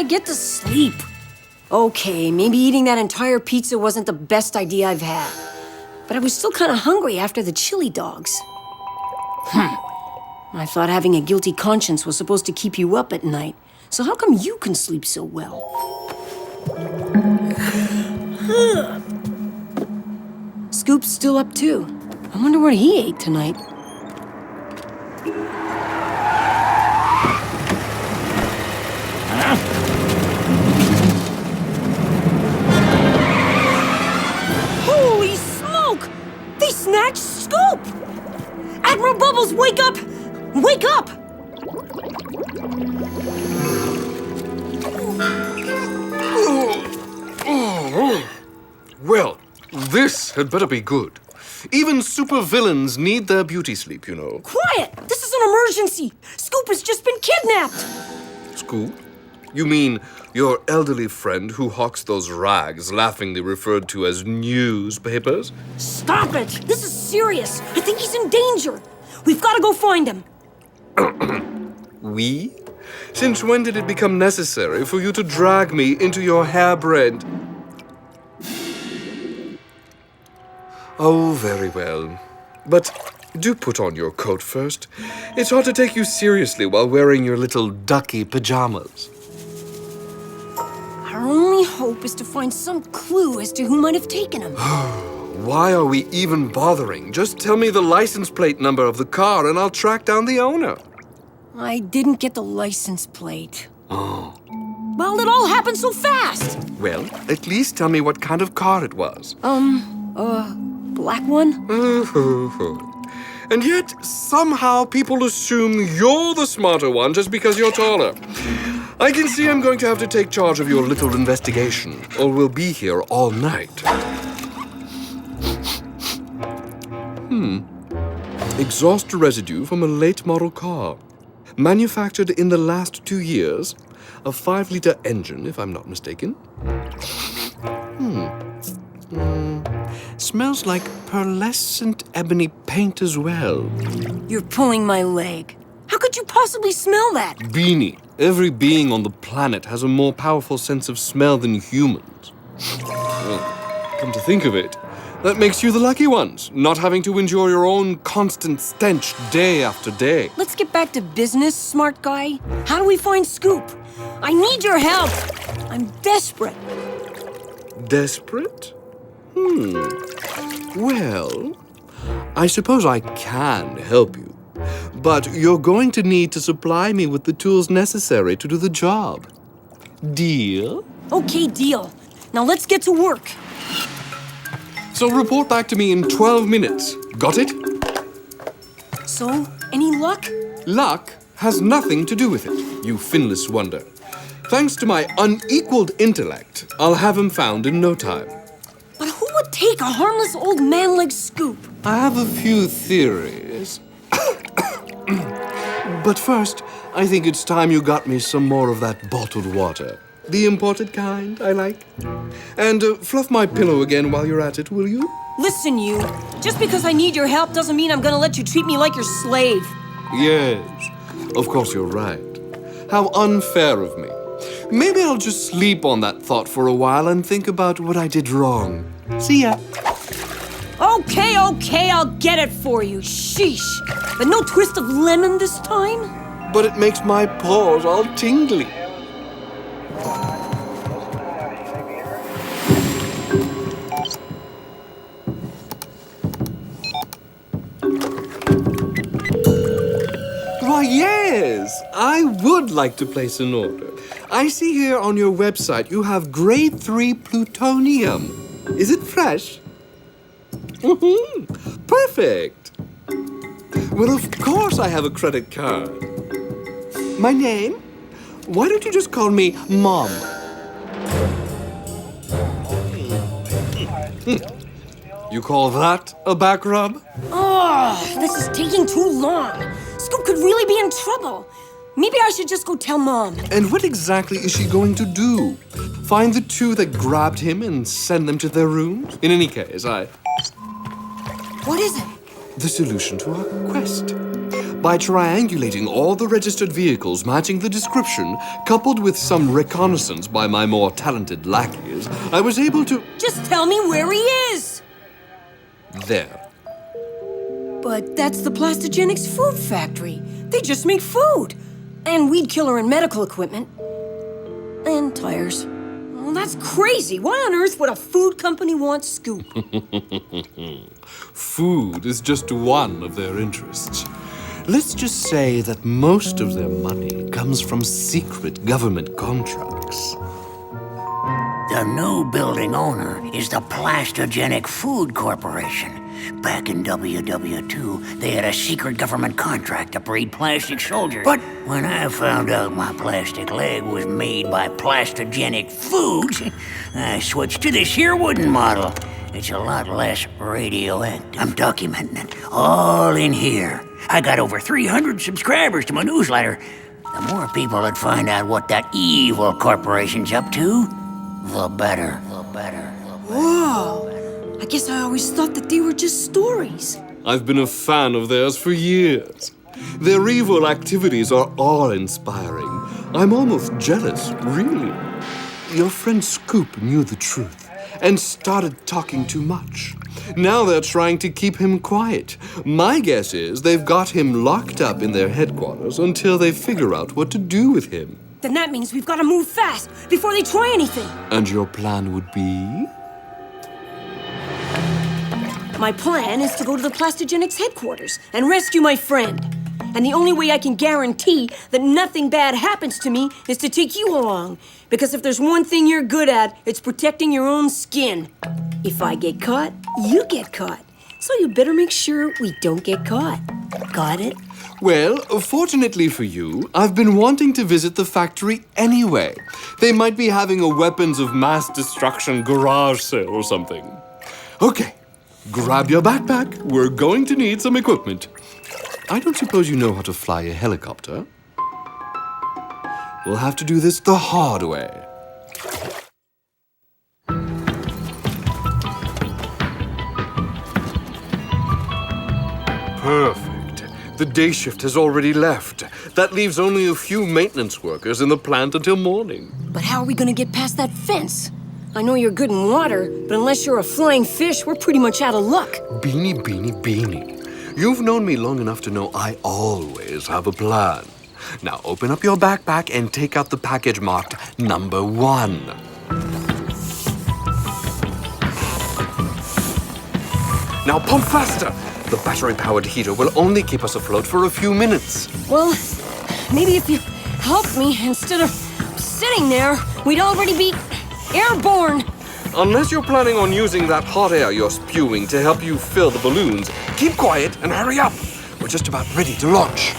I get to sleep? Okay, maybe eating that entire pizza wasn't the best idea I've had. But I was still kind of hungry after the chili dogs. I thought having a guilty conscience was supposed to keep you up at night. So how come you can sleep so well? Scoop's still up too. I wonder what he ate tonight. Holy smoke! They snatched Scoop! Admiral Bubbles, wake up! Wake up! Well, this had better be good. Even supervillains need their beauty sleep, you know. Quiet! This is an emergency! Scoop has just been kidnapped! Scoop? You mean your elderly friend who hawks those rags, laughingly referred to as newspapers? Stop it! This is serious! I think he's in danger! We've got to go find him! We? Since when did it become necessary for you to drag me into your harebrained... Oh, very well. But do put on your coat first. It's hard to take you seriously while wearing your little ducky pajamas. Our only hope is to find some clue as to who might have taken him. Why are we even bothering? Just tell me the license plate number of the car and I'll track down the owner. I didn't get the license plate. Oh. Well, it all happened so fast! Well, at least tell me what kind of car it was. Black one? And yet, somehow people assume you're the smarter one just because you're taller. I can see I'm going to have to take charge of your little investigation, or we'll be here all night. Exhaust residue from a late model car. Manufactured in the last 2 years. A 5-liter engine, if I'm not mistaken. Smells like pearlescent ebony paint as well. You're pulling my leg. How could you possibly smell that? Beanie, every being on the planet has a more powerful sense of smell than humans. Well, come to think of it, that makes you the lucky ones, not having to endure your own constant stench day after day. Let's get back to business, smart guy. How do we find Scoop? I need your help. I'm desperate. Desperate? Well, I suppose I can help you. But you're going to need to supply me with the tools necessary to do the job. Deal? Okay, deal. Now let's get to work. So report back to me in 12 minutes. Got it? So, any luck? Luck has nothing to do with it, you finless wonder. Thanks to my unequaled intellect, I'll have him found in no time. But who would take a harmless old man like Scoop? I have a few theories. But first, I think it's time you got me some more of that bottled water. The imported kind, I like. And fluff my pillow again while you're at it, will you? Listen, you. Just because I need your help doesn't mean I'm gonna let you treat me like your slave. Yes, of course you're right. How unfair of me. Maybe I'll just sleep on that thought for a while and think about what I did wrong. See ya. Okay, I'll get it for you. Sheesh. But no twist of lemon this time? But it makes my paws all tingly. Why, yes, I would like to place an order. I see here on your website you have grade 3 plutonium. Is it fresh? Perfect. Well, of course I have a credit card. My name? Why don't you just call me Mom? You call that a back rub? Oh, this is taking too long. Scoop could really be in trouble. Maybe I should just go tell Mom. And what exactly is she going to do? Find the two that grabbed him and send them to their rooms? In any case, What is it? The solution to our quest. By triangulating all the registered vehicles matching the description, coupled with some reconnaissance by my more talented lackeys, I was able to... Just tell me where he is! There. But that's the Plastogenics food factory. They just make food. And weed killer and medical equipment. And tires. Well, that's crazy. Why on earth would a food company want Scoop? Food is just one of their interests. Let's just say that most of their money comes from secret government contracts. The new building owner is the Plastogenic Food Corporation. Back in WW2, they had a secret government contract to breed plastic soldiers. But when I found out my plastic leg was made by Plastogenic Foods, I switched to this here wooden model. It's a lot less radioactive. I'm documenting it all in here. I got over 300 subscribers to my newsletter. The more people that find out what that evil corporation's up to, the better. Whoa! I guess I always thought that they were just stories. I've been a fan of theirs for years. Their evil activities are awe-inspiring. I'm almost jealous, really. Your friend Scoop knew the truth and started talking too much. Now they're trying to keep him quiet. My guess is they've got him locked up in their headquarters until they figure out what to do with him. Then that means we've got to move fast before they try anything. And your plan would be? My plan is to go to the Plastogenics headquarters and rescue my friend. And the only way I can guarantee that nothing bad happens to me is to take you along. Because if there's one thing you're good at, it's protecting your own skin. If I get caught, you get caught. So you better make sure we don't get caught. Got it? Well, fortunately for you, I've been wanting to visit the factory anyway. They might be having a weapons of mass destruction garage sale or something. Okay, grab your backpack. We're going to need some equipment. I don't suppose you know how to fly a helicopter. We'll have to do this the hard way. Perfect. The day shift has already left. That leaves only a few maintenance workers in the plant until morning. But how are we gonna get past that fence? I know you're good in water, but unless you're a flying fish, we're pretty much out of luck. Beanie. You've known me long enough to know I always have a plan. Now open up your backpack and take out the package marked number 1. Now pump faster! The battery-powered heater will only keep us afloat for a few minutes. Well, maybe if you helped me instead of sitting there, we'd already be airborne. Unless you're planning on using that hot air you're spewing to help you fill the balloons, keep quiet and hurry up. We're just about ready to launch.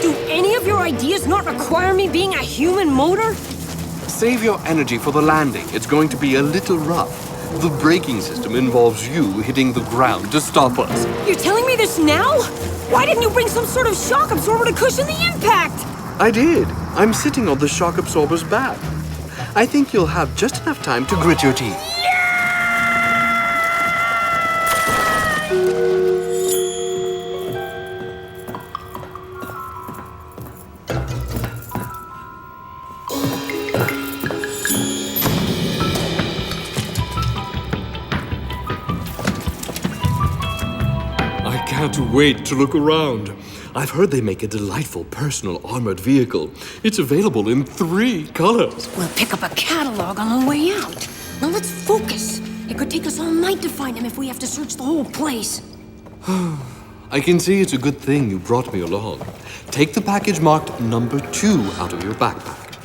Do any of your ideas not require me being a human motor? Save your energy for the landing. It's going to be a little rough. The braking system involves you hitting the ground to stop us. You're telling me this now? Why didn't you bring some sort of shock absorber to cushion the impact? I did. I'm sitting on the shock absorber's back. I think you'll have just enough time to grit your teeth. I can't wait to look around. I've heard they make a delightful personal armored vehicle. It's available in 3 colors. We'll pick up a catalog on the way out. Now let's focus. It could take us all night to find him if we have to search the whole place. I can see it's a good thing you brought me along. Take the package marked number 2 out of your backpack.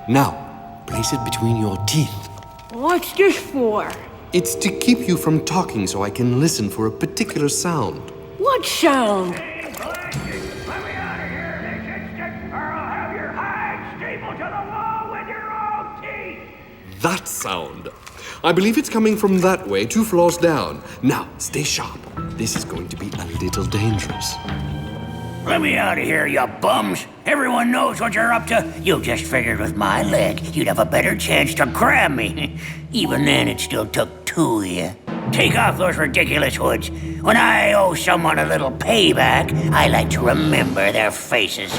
Now, place it between your teeth. What's this for? It's to keep you from talking so I can listen for a particular sound. What sound? That sound. I believe it's coming from that way, 2 floors down. Now, stay sharp. This is going to be a little dangerous. Let me out of here, you bums. Everyone knows what you're up to. You just figured with my leg, you'd have a better chance to grab me. Even then, it still took two of you. Take off those ridiculous hoods. When I owe someone a little payback, I like to remember their faces.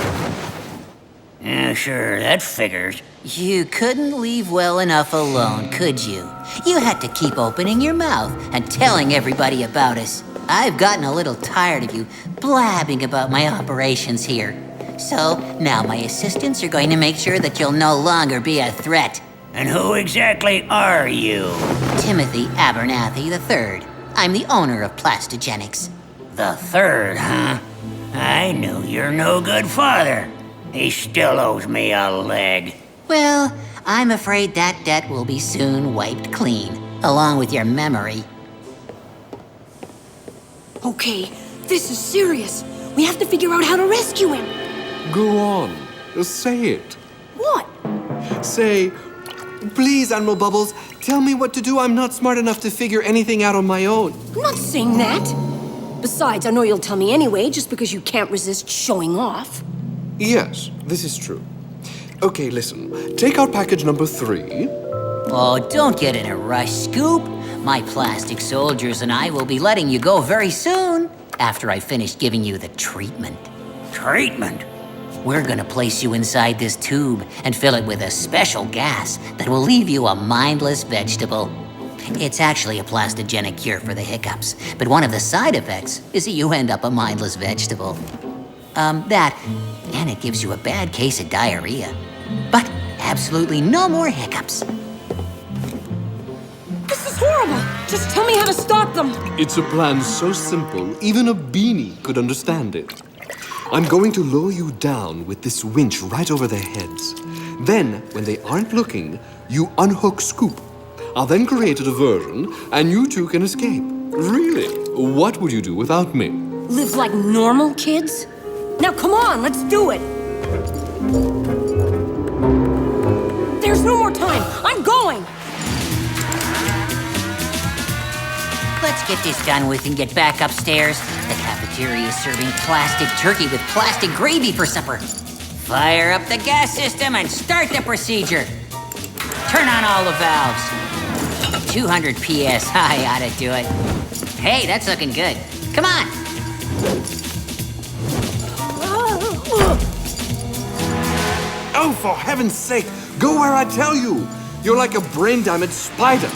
Yeah, sure, that figures. You couldn't leave well enough alone, could you? You had to keep opening your mouth and telling everybody about us. I've gotten a little tired of you blabbing about my operations here. So now my assistants are going to make sure that you'll no longer be a threat. And who exactly are you? Timothy Abernathy III. I'm the owner of Plastogenics. The third, huh? I knew your no good father. He still owes me a leg. Well, I'm afraid that debt will be soon wiped clean, along with your memory. Okay, this is serious. We have to figure out how to rescue him. Go on. Say it. What? Say, please, Admiral Bubbles, tell me what to do. I'm not smart enough to figure anything out on my own. I'm not saying that. Besides, I know you'll tell me anyway, just because you can't resist showing off. Yes, this is true. Okay, listen. Take out package number 3. Oh, don't get in a rush, Scoop. My plastic soldiers and I will be letting you go very soon, after I finish giving you the treatment. Treatment? We're gonna place you inside this tube and fill it with a special gas that will leave you a mindless vegetable. It's actually a plastogenic cure for the hiccups, but one of the side effects is that you end up a mindless vegetable. And it gives you a bad case of diarrhea. But absolutely no more hiccups. This is horrible. Just tell me how to stop them. It's a plan so simple, even a beanie could understand it. I'm going to lower you down with this winch right over their heads. Then, when they aren't looking, you unhook Scoop. I'll then create a diversion, and you two can escape. Really, what would you do without me? Live like normal kids? Now come on, let's do it. There's no more time. I'm going. Let's get this done with and get back upstairs. The cafeteria is serving plastic turkey with plastic gravy for supper. Fire up the gas system and start the procedure. Turn on all the valves. 200 PSI ought to do it. Hey, that's looking good. Come on. Oh, for heaven's sake, go where I tell you. You're like a brain-damaged spider.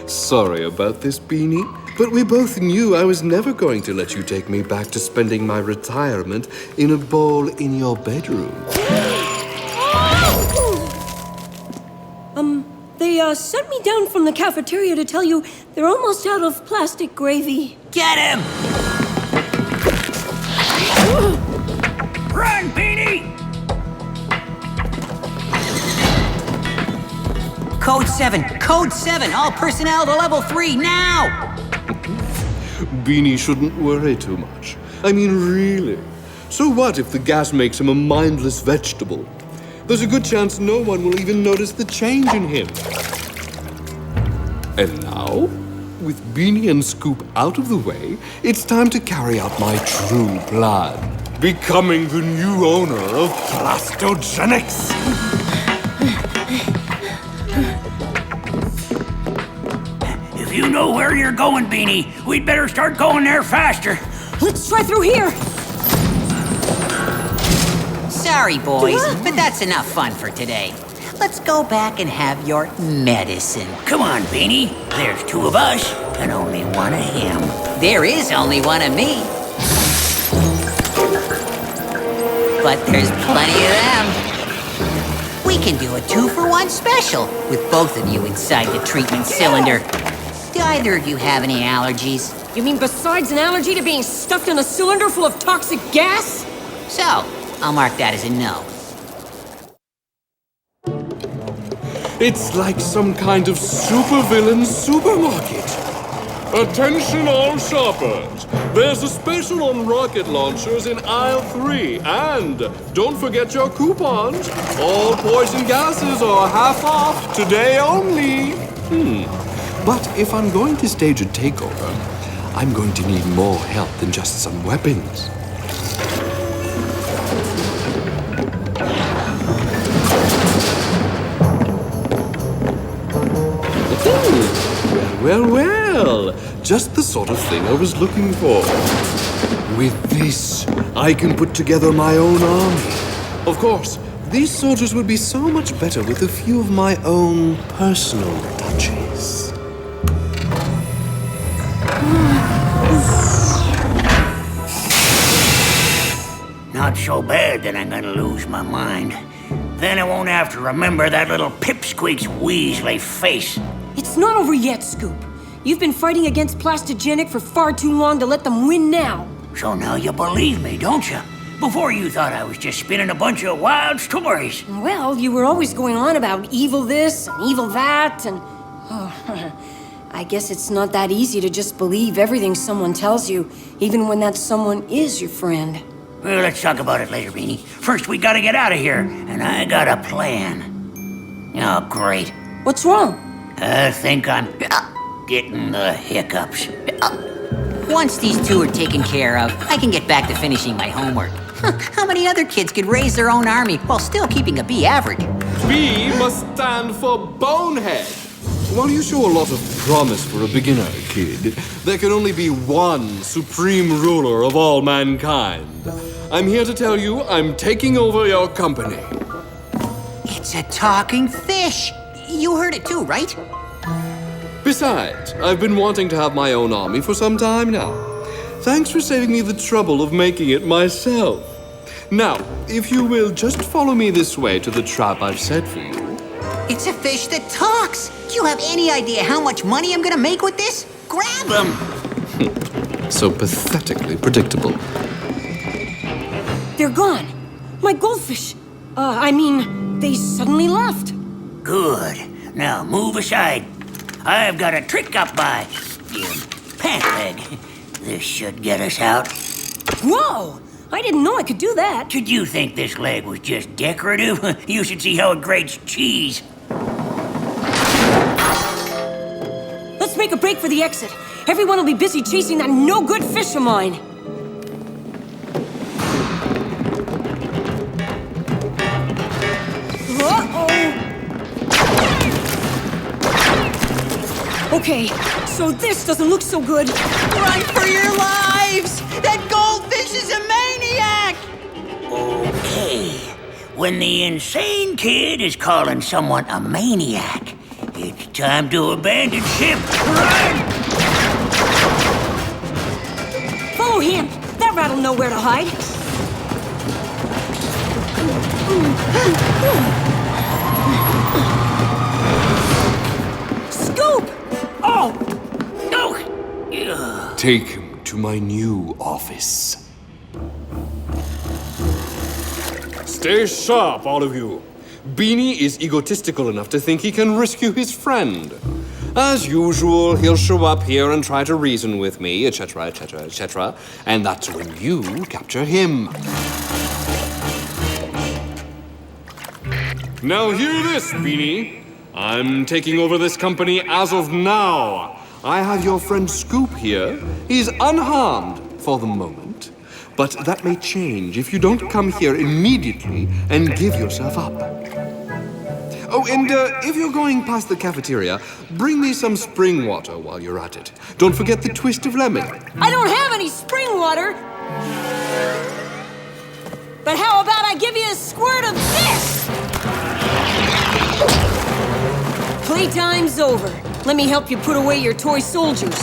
Sorry about this, Beanie, but we both knew I was never going to let you take me back to spending my retirement in a bowl in your bedroom. They sent me down from the cafeteria to tell you they're almost out of plastic gravy. Get him! Run, Beanie! Code 7! Code 7! All personnel to level 3, now! Beanie shouldn't worry too much. I mean, really. So what if the gas makes him a mindless vegetable? There's a good chance no one will even notice the change in him. And now, with Beanie and Scoop out of the way, it's time to carry out my true plan. Becoming the new owner of Plastogenics. If you know where you're going, Beanie, we'd better start going there faster. Let's try through here. Sorry, boys, but that's enough fun for today. Let's go back and have your medicine. Come on, Beanie. There's 2 of us and only 1 of him. There is only 1 of me. But there's plenty of them. We can do a 2-for-1 special with both of you inside the treatment cylinder. Do either of you have any allergies? You mean besides an allergy to being stuffed in a cylinder full of toxic gas? So, I'll mark that as a no. It's like some kind of supervillain supermarket. Attention all shoppers! There's a special on rocket launchers in aisle 3. And don't forget your coupons. All poison gases are half off today only. But if I'm going to stage a takeover, I'm going to need more help than just some weapons. Well, just the sort of thing I was looking for. With this, I can put together my own army. Of course, these soldiers would be so much better with a few of my own personal touches. Not so bad that I'm gonna lose my mind. Then I won't have to remember that little pipsqueak's Weasley face. It's not over yet, Scoop. You've been fighting against Plastogenic for far too long to let them win now. So now you believe me, don't you? Before you thought I was just spinning a bunch of wild stories. Well, you were always going on about evil this and evil that, and... Oh, I guess it's not that easy to just believe everything someone tells you, even when that someone is your friend. Well, let's talk about it later, Beanie. First, we gotta get out of here, and I got a plan. Oh, great. What's wrong? I think I'm getting the hiccups. Once these two are taken care of, I can get back to finishing my homework. How many other kids could raise their own army while still keeping a B average? B must stand for bonehead. While you show a lot of promise for a beginner, kid, there can only be one supreme ruler of all mankind. I'm here to tell you I'm taking over your company. It's a talking fish. You heard it too, right? Besides, I've been wanting to have my own army for some time now. Thanks for saving me the trouble of making it myself. Now, if you will just follow me this way to the trap I've set for you. It's a fish that talks. Do you have any idea how much money I'm gonna make with this? Grab him! So pathetically predictable. They're gone. My goldfish. They suddenly left. Good. Now move aside. I've got a trick up my pant leg. This should get us out. Whoa! I didn't know I could do that. Did you think this leg was just decorative? You should see how it grates cheese. Let's make a break for the exit. Everyone will be busy chasing that no-good fish of mine. Okay, so this doesn't look so good. Run for your lives! That goldfish is a maniac! Okay. When the insane kid is calling someone a maniac, it's time to abandon ship. Run! Follow him. That rat'll know where to hide. Scoop! Oh! No! Take him to my new office. Stay sharp, all of you. Beanie is egotistical enough to think he can rescue his friend. As usual, he'll show up here and try to reason with me, etc., etc., etc., and that's when you capture him. Now hear this, Beanie. I'm taking over this company as of now. I have your friend Scoop here. He's unharmed for the moment. But that may change if you don't come here immediately and give yourself up. Oh, and if you're going past the cafeteria, bring me some spring water while you're at it. Don't forget the twist of lemon. I don't have any spring water. But how about I give you a squirt of this? Playtime's over. Let me help you put away your toy soldiers.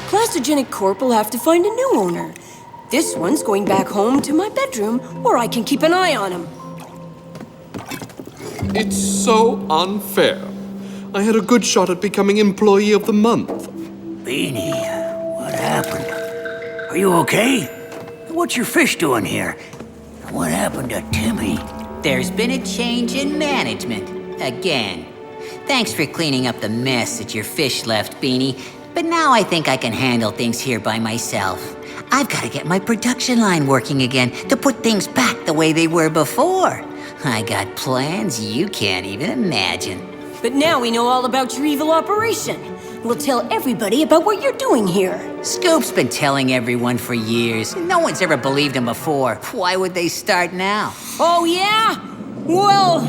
Plastogenic Corp will have to find a new owner. This one's going back home to my bedroom, where I can keep an eye on him. It's so unfair. I had a good shot at becoming Employee of the Month. Beanie, what happened? Are you okay? What's your fish doing here? What happened to Timmy? There's been a change in management. Again. Thanks for cleaning up the mess that your fish left, Beanie. But now I think I can handle things here by myself. I've got to get my production line working again to put things back the way they were before. I got plans you can't even imagine. But now we know all about your evil operation. We'll tell everybody about what you're doing here. Scoop's been telling everyone for years. No one's ever believed him before. Why would they start now? Oh, yeah? Well,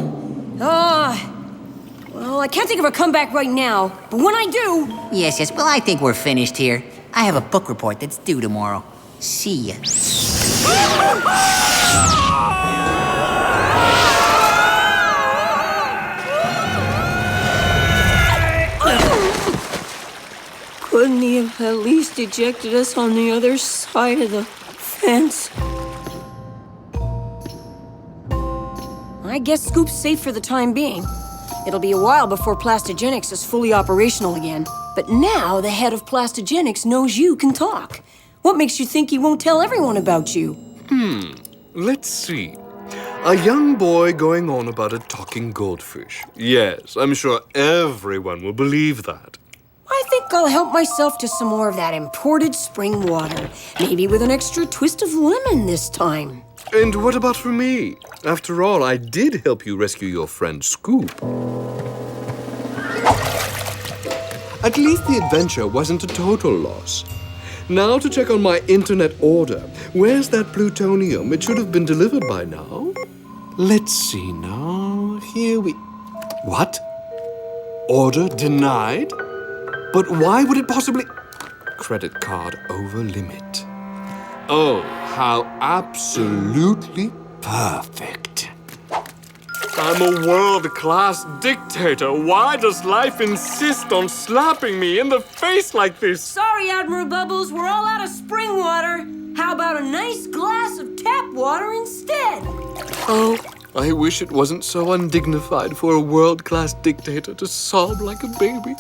I can't think of a comeback right now. But when I do... Yes, well, I think we're finished here. I have a book report that's due tomorrow. See ya. Couldn't he have at least ejected us on the other side of the fence? I guess Scoop's safe for the time being. It'll be a while before Plastogenics is fully operational again. But now the head of Plastogenics knows you can talk. What makes you think he won't tell everyone about you? Let's see. A young boy going on about a talking goldfish. Yes, I'm sure everyone will believe that. I think I'll help myself to some more of that imported spring water. Maybe with an extra twist of lemon this time. And what about for me? After all, I did help you rescue your friend Scoop. At least the adventure wasn't a total loss. Now to check on my internet order. Where's that plutonium? It should have been delivered by now. Let's see now. Here we... What? Order denied? But why would it possibly... Credit card over limit. Oh, how absolutely perfect. I'm a world-class dictator. Why does life insist on slapping me in the face like this? Sorry, Admiral Bubbles, we're all out of spring water. How about a nice glass of tap water instead? Oh, I wish it wasn't so undignified for a world-class dictator to sob like a baby.